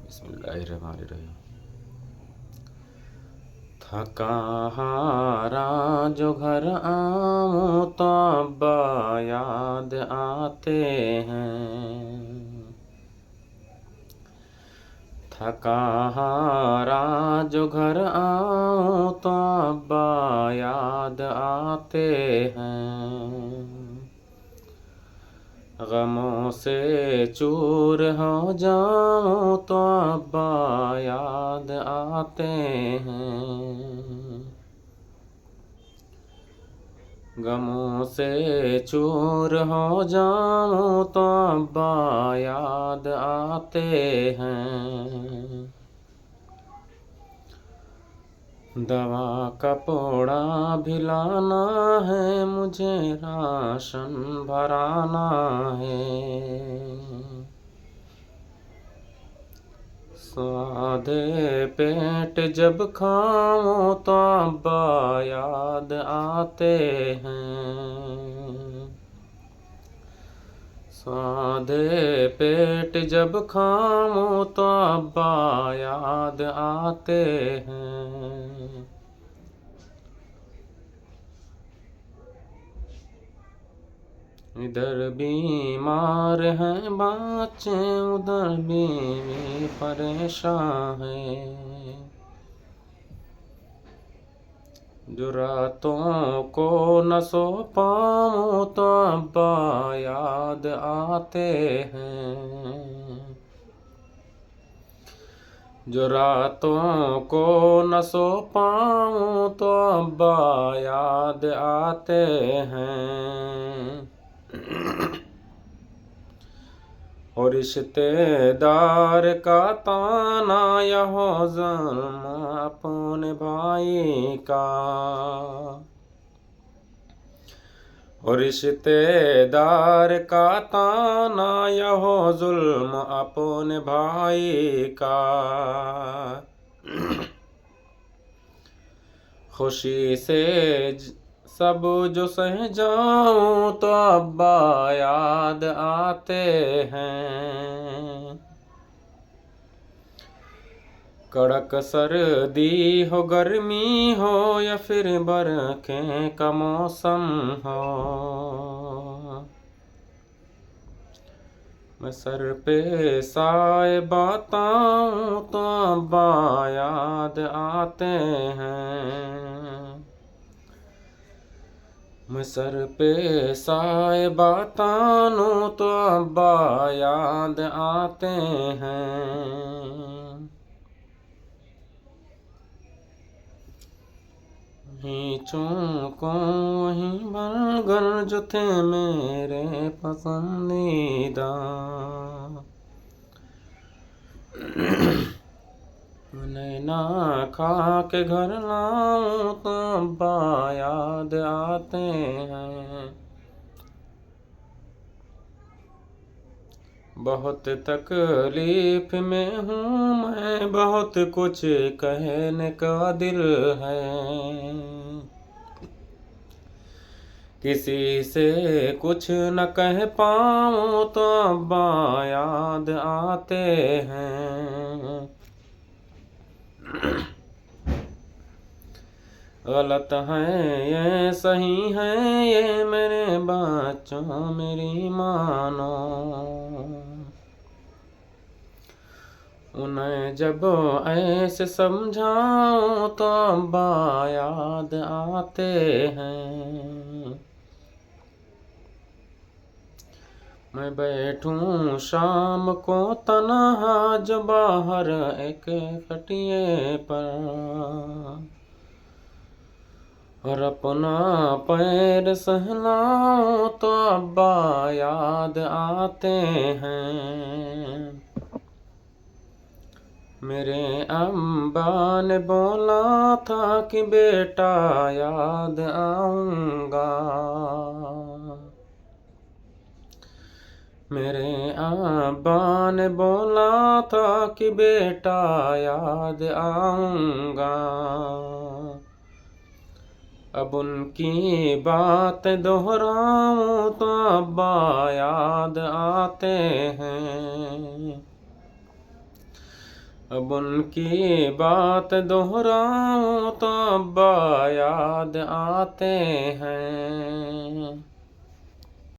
बिस्मिल्लाहिर्रहमानिर्रहीम। थका हारा जो घर आऊं तो अब्बा याद आते हैं। थका हारा जो घर आऊं तो अब्बा याद आते हैं। गमों से चूर हो जाऊं तो अब्बा याद आते हैं। गमों से चूर हो जाऊं तो अब्बा याद आते हैं। दवा कपड़ा भी लाना है, मुझे राशन भराना है। स्वादे पेट जब खाऊं तो अब्बा याद आते हैं। स्वादे पेट जब खाऊं तो अब्बा याद आते हैं। इधर बीमार हैं बच्चे, उधर बीवी परेशान है। जो रातों को न सो पाऊं तो अब्बा याद आते हैं। जो रातों को न सो पाऊं तो अब्बा याद आते हैं। और रिश्तेदार का ताना यहो ज़ुल्म अपने भाई का। और रिश्तेदार का ताना यहो ज़ुल्म अपने भाई का। खुशी से सब जो सह जाऊं तो अब्बा याद आते हैं। कड़क सर्दी हो गर्मी हो या फिर बरखें का मौसम हो, मैं सर पे साए बताऊं तो अब्बा याद आते हैं। मैं सर पे साए बताऊं तो अब्बा याद आते हैं। खींचूं को वहीं बर्गर जो थे मेरे पसंदीदा। नैना खा के घर लाऊं तो अब्बा याद आते हैं। बहुत तकलीफ में हूँ मैं, बहुत कुछ कहने का दिल है। किसी से कुछ न कह पाऊँ तो अब्बा याद आते हैं। गलत है ये सही है ये मेरे बच्चों मेरी मानो। उन्हें जब ऐसे समझाऊं तो अब्बा याद आते हैं। मैं बैठूं शाम को तन्हा जो बाहर एक खटिए पर, और अपना पैर सहलाऊं तो अब्बा याद आते हैं। मेरे अम्बा ने बोला था कि बेटा याद आऊंगा। मेरे अब्बा ने बोला था कि बेटा याद आऊंगा। अब उनकी बात दोहराऊं तो अब्बा याद आते हैं। अब उनकी बात दोहराऊं तो अब्बा याद आते हैं।